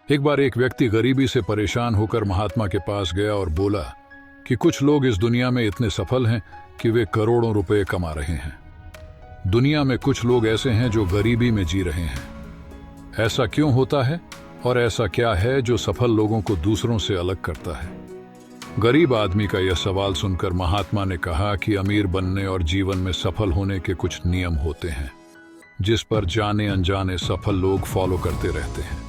एक बार एक व्यक्ति गरीबी से परेशान होकर महात्मा के पास गया और बोला कि कुछ लोग इस दुनिया में इतने सफल हैं कि वे करोड़ों रुपए कमा रहे हैं। दुनिया में कुछ लोग ऐसे हैं जो गरीबी में जी रहे हैं। ऐसा क्यों होता है और ऐसा क्या है जो सफल लोगों को दूसरों से अलग करता है? गरीब आदमी का यह सवाल सुनकर महात्मा ने कहा कि अमीर बनने और जीवन में सफल होने के कुछ नियम होते हैं जिस पर जाने अनजाने सफल लोग फॉलो करते रहते हैं।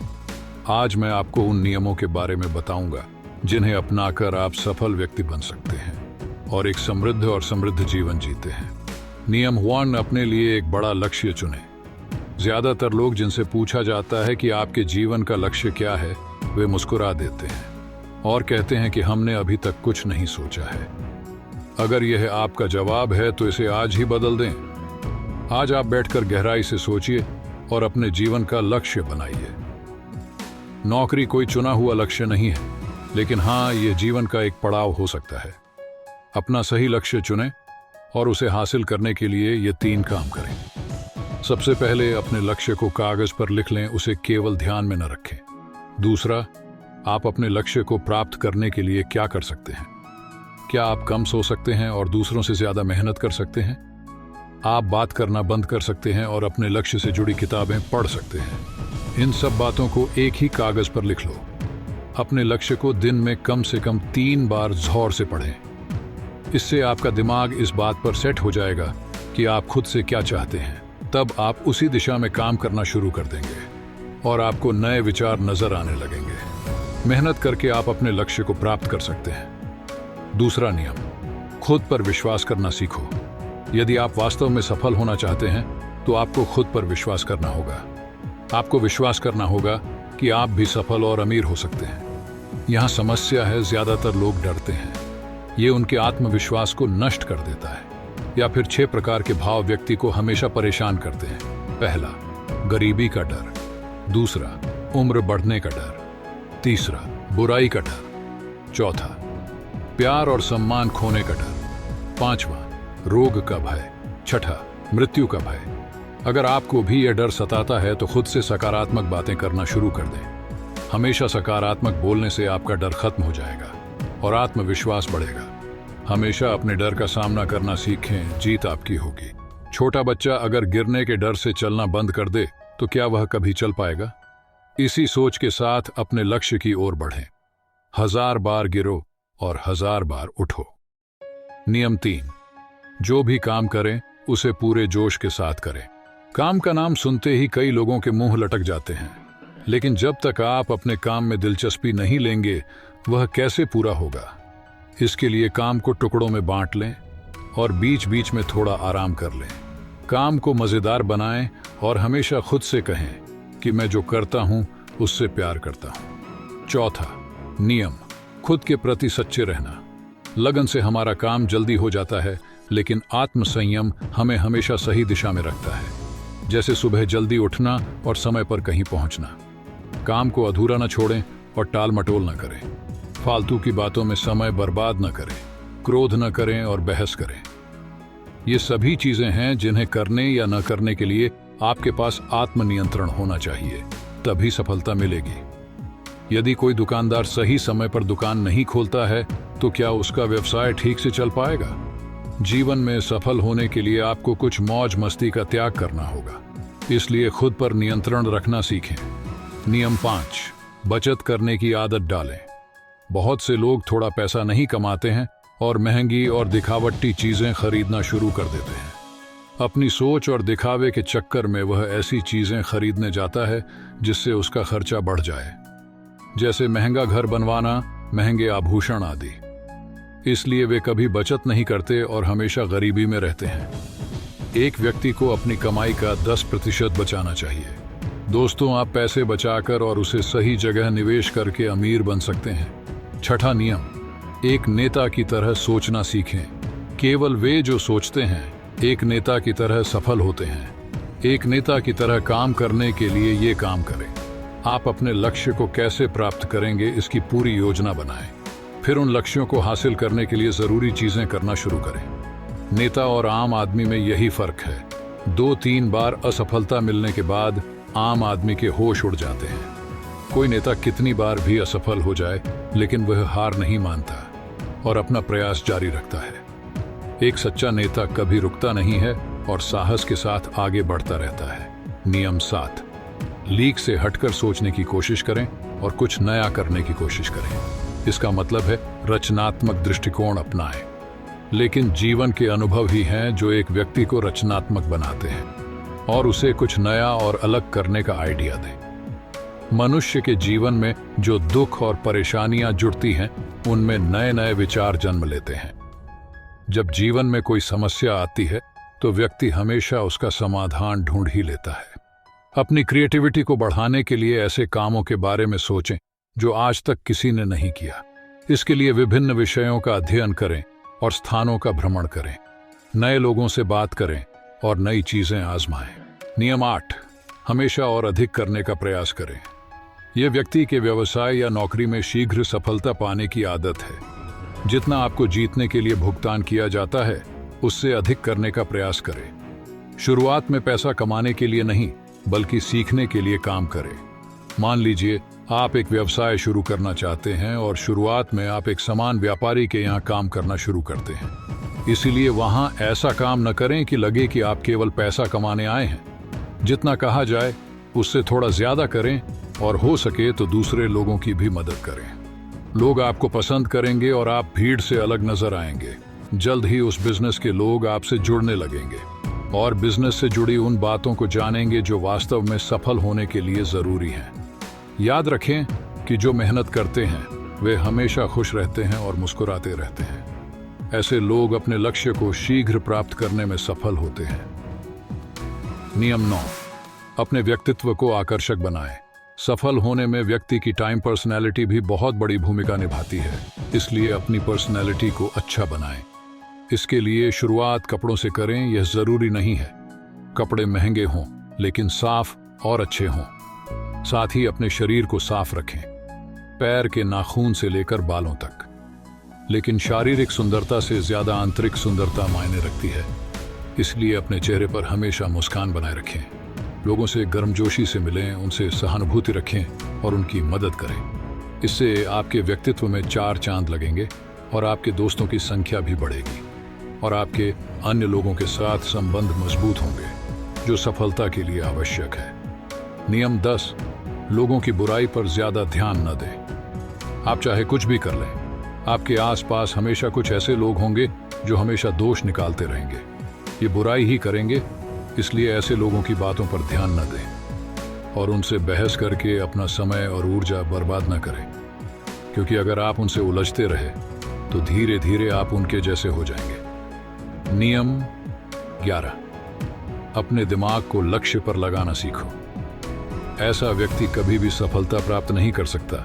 आज मैं आपको उन नियमों के बारे में बताऊंगा जिन्हें अपनाकर आप सफल व्यक्ति बन सकते हैं और एक समृद्ध और समृद्ध जीवन जीते हैं। नियम 1, अपने लिए एक बड़ा लक्ष्य चुनें। ज्यादातर लोग जिनसे पूछा जाता है कि आपके जीवन का लक्ष्य क्या है, वे मुस्कुरा देते हैं और कहते हैं कि हमने अभी तक कुछ नहीं सोचा है। अगर यह आपका जवाब है तो इसे आज ही बदल दें। आज आप बैठकर गहराई से सोचिए और अपने जीवन का लक्ष्य बनाइए। नौकरी कोई चुना हुआ लक्ष्य नहीं है, लेकिन हाँ, यह जीवन का एक पड़ाव हो सकता है। अपना सही लक्ष्य चुनें और उसे हासिल करने के लिए ये 3 काम करें। सबसे पहले अपने लक्ष्य को कागज पर लिख लें, उसे केवल ध्यान में न रखें। दूसरा, आप अपने लक्ष्य को प्राप्त करने के लिए क्या कर सकते हैं? क्या आप कम सो सकते हैं और दूसरों से ज्यादा मेहनत कर सकते हैं? आप बात करना बंद कर सकते हैं और अपने लक्ष्य से जुड़ी किताबें पढ़ सकते हैं। इन सब बातों को एक ही कागज पर लिख लो। अपने लक्ष्य को दिन में कम से कम 3 बार ज़ोर से पढ़ें। इससे आपका दिमाग इस बात पर सेट हो जाएगा कि आप खुद से क्या चाहते हैं। तब आप उसी दिशा में काम करना शुरू कर देंगे और आपको नए विचार नजर आने लगेंगे। मेहनत करके आप अपने लक्ष्य को प्राप्त कर सकते हैं। दूसरा नियम, खुद पर विश्वास करना सीखो। यदि आप वास्तव में सफल होना चाहते हैं तो आपको खुद पर विश्वास करना होगा। आपको विश्वास करना होगा कि आप भी सफल और अमीर हो सकते हैं। यहाँ समस्या है, ज्यादातर लोग डरते हैं। ये उनके आत्मविश्वास को नष्ट कर देता है। या फिर 6 प्रकार के भाव व्यक्ति को हमेशा परेशान करते हैं। पहला, गरीबी का डर। दूसरा, उम्र बढ़ने का डर। तीसरा, बुराई का डर। चौथा, प्यार और सम्मान खोने का डर। 5वां, रोग का भय। 6ठा, मृत्यु का भय। अगर आपको भी यह डर सताता है तो खुद से सकारात्मक बातें करना शुरू कर दें। हमेशा सकारात्मक बोलने से आपका डर खत्म हो जाएगा और आत्मविश्वास बढ़ेगा। हमेशा अपने डर का सामना करना सीखें, जीत आपकी होगी। छोटा बच्चा अगर गिरने के डर से चलना बंद कर दे तो क्या वह कभी चल पाएगा? इसी सोच के साथ अपने लक्ष्य की ओर बढ़ें। 1000 बार गिरो और 1000 बार उठो। नियम 3, जो भी काम करें उसे पूरे जोश के साथ करें। काम का नाम सुनते ही कई लोगों के मुंह लटक जाते हैं, लेकिन जब तक आप अपने काम में दिलचस्पी नहीं लेंगे वह कैसे पूरा होगा? इसके लिए काम को टुकड़ों में बांट लें और बीच बीच में थोड़ा आराम कर लें। काम को मजेदार बनाएं और हमेशा खुद से कहें कि मैं जो करता हूं उससे प्यार करता हूं। चौथा नियम, खुद के प्रति सच्चे रहना। लगन से हमारा काम जल्दी हो जाता है, लेकिन आत्मसंयम हमें हमेशा सही दिशा में रखता है। जैसे सुबह जल्दी उठना और समय पर कहीं पहुंचना। काम को अधूरा न छोड़ें और टाल मटोल न करें। फालतू की बातों में समय बर्बाद न करें। क्रोध न करें और बहस करें। ये सभी चीजें हैं जिन्हें करने या न करने के लिए आपके पास आत्मनियंत्रण होना चाहिए, तभी सफलता मिलेगी। यदि कोई दुकानदार सही समय पर दुकान नहीं खोलता है तो क्या उसका व्यवसाय ठीक से चल पाएगा? जीवन में सफल होने के लिए आपको कुछ मौज मस्ती का त्याग करना होगा, इसलिए खुद पर नियंत्रण रखना सीखें। नियम 5, बचत करने की आदत डालें। बहुत से लोग थोड़ा पैसा नहीं कमाते हैं और महंगी और दिखावटी चीजें खरीदना शुरू कर देते हैं। अपनी सोच और दिखावे के चक्कर में वह ऐसी चीजें खरीदने जाता है जिससे उसका खर्चा बढ़ जाए, जैसे महंगा घर बनवाना, महंगे आभूषण आदि। इसलिए वे कभी बचत नहीं करते और हमेशा गरीबी में रहते हैं। एक व्यक्ति को अपनी कमाई का 10% बचाना चाहिए। दोस्तों, आप पैसे बचाकर और उसे सही जगह निवेश करके अमीर बन सकते हैं। 6ठा नियम, एक नेता की तरह सोचना सीखें। केवल वे जो सोचते हैं एक नेता की तरह सफल होते हैं। एक नेता की तरह काम करने के लिए ये काम करें। आप अपने लक्ष्य को कैसे प्राप्त करेंगे इसकी पूरी योजना बनाएं। फिर उन लक्ष्यों को हासिल करने के लिए जरूरी चीजें करना शुरू करें। नेता और आम आदमी में यही फर्क है। 2-3 बार असफलता मिलने के बाद आम आदमी के होश उड़ जाते हैं। कोई नेता कितनी बार भी असफल हो जाए, लेकिन वह हार नहीं मानता और अपना प्रयास जारी रखता है। एक सच्चा नेता कभी रुकता नहीं है और साहस के साथ आगे बढ़ता रहता है। नियम 7, लीक से हटकर सोचने की कोशिश करें और कुछ नया करने की कोशिश करें। इसका मतलब है रचनात्मक दृष्टिकोण अपनाएं। लेकिन जीवन के अनुभव ही हैं जो एक व्यक्ति को रचनात्मक बनाते हैं और उसे कुछ नया और अलग करने का आइडिया दें। मनुष्य के जीवन में जो दुख और परेशानियां जुड़ती हैं, उनमें नए नए विचार जन्म लेते हैं। जब जीवन में कोई समस्या आती है तो व्यक्ति हमेशा उसका समाधान ढूंढ ही लेता है। अपनी क्रिएटिविटी को बढ़ाने के लिए ऐसे कामों के बारे में सोचें जो आज तक किसी ने नहीं किया। इसके लिए विभिन्न विषयों का अध्ययन करें और स्थानों का भ्रमण करें। नए लोगों से बात करें और नई चीजें आजमाएं। नियम 8, हमेशा और अधिक करने का प्रयास करें। यह व्यक्ति के व्यवसाय या नौकरी में शीघ्र सफलता पाने की आदत है। जितना आपको जीतने के लिए भुगतान किया जाता है, उससे अधिक करने का प्रयास करें। शुरुआत में पैसा कमाने के लिए नहीं, बल्कि सीखने के लिए काम करें। मान लीजिए आप एक व्यवसाय शुरू करना चाहते हैं और शुरुआत में आप एक सामान व्यापारी के यहाँ काम करना शुरू करते हैं। इसीलिए वहाँ ऐसा काम न करें कि लगे कि आप केवल पैसा कमाने आए हैं। जितना कहा जाए उससे थोड़ा ज्यादा करें और हो सके तो दूसरे लोगों की भी मदद करें। लोग आपको पसंद करेंगे और आप भीड़ से अलग नजर आएंगे। जल्द ही उस बिजनेस के लोग आपसे जुड़ने लगेंगे और बिजनेस से जुड़ी उन बातों को जानेंगे जो वास्तव में सफल होने के लिए जरूरी हैं। याद रखें कि जो मेहनत करते हैं वे हमेशा खुश रहते हैं और मुस्कुराते रहते हैं। ऐसे लोग अपने लक्ष्य को शीघ्र प्राप्त करने में सफल होते हैं। नियम 9, अपने व्यक्तित्व को आकर्षक बनाएं। सफल होने में व्यक्ति की टाइम पर्सनैलिटी भी बहुत बड़ी भूमिका निभाती है। इसलिए अपनी पर्सनैलिटी को अच्छा बनाएं। इसके लिए शुरुआत कपड़ों से करें, यह जरूरी नहीं है कपड़े महंगे हों, लेकिन साफ और अच्छे हों। साथ ही अपने शरीर को साफ रखें, पैर के नाखून से लेकर बालों तक। लेकिन शारीरिक सुंदरता से ज्यादा आंतरिक सुंदरता मायने रखती है। इसलिए अपने चेहरे पर हमेशा मुस्कान बनाए रखें। लोगों से गर्मजोशी से मिलें, उनसे सहानुभूति रखें और उनकी मदद करें। इससे आपके व्यक्तित्व में 4 चांद लगेंगे और आपके दोस्तों की संख्या भी बढ़ेगी और आपके अन्य लोगों के साथ संबंध मजबूत होंगे, जो सफलता के लिए आवश्यक है। नियम 10, लोगों की बुराई पर ज्यादा ध्यान न दें। आप चाहे कुछ भी कर लें, आपके आसपास हमेशा कुछ ऐसे लोग होंगे जो हमेशा दोष निकालते रहेंगे। ये बुराई ही करेंगे, इसलिए ऐसे लोगों की बातों पर ध्यान न दें और उनसे बहस करके अपना समय और ऊर्जा बर्बाद न करें, क्योंकि अगर आप उनसे उलझते रहे तो धीरे धीरे आप उनके जैसे हो जाएंगे। नियम 11, अपने दिमाग को लक्ष्य पर लगाना सीखो। ऐसा व्यक्ति कभी भी सफलता प्राप्त नहीं कर सकता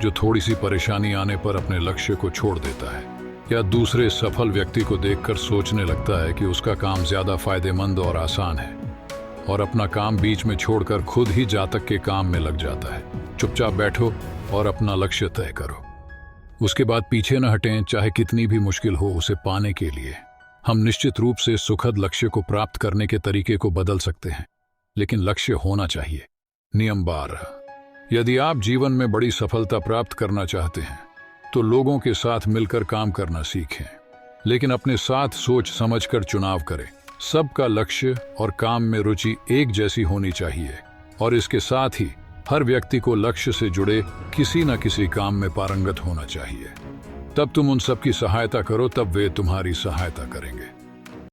जो थोड़ी सी परेशानी आने पर अपने लक्ष्य को छोड़ देता है या दूसरे सफल व्यक्ति को देखकर सोचने लगता है कि उसका काम ज्यादा फायदेमंद और आसान है और अपना काम बीच में छोड़कर खुद ही जातक के काम में लग जाता है। चुपचाप बैठो और अपना लक्ष्य तय करो। उसके बाद पीछे न हटें, चाहे कितनी भी मुश्किल हो उसे पाने के लिए। हम निश्चित रूप से सुखद लक्ष्य को प्राप्त करने के तरीके को बदल सकते हैं, लेकिन लक्ष्य होना चाहिए। नियम 12, यदि आप जीवन में बड़ी सफलता प्राप्त करना चाहते हैं तो लोगों के साथ मिलकर काम करना सीखें, लेकिन अपने साथ सोच समझकर चुनाव करें। सबका लक्ष्य और काम में रुचि एक जैसी होनी चाहिए और इसके साथ ही हर व्यक्ति को लक्ष्य से जुड़े किसी न किसी काम में पारंगत होना चाहिए। तब तुम उन सब की सहायता करो, तब वे तुम्हारी सहायता करेंगे।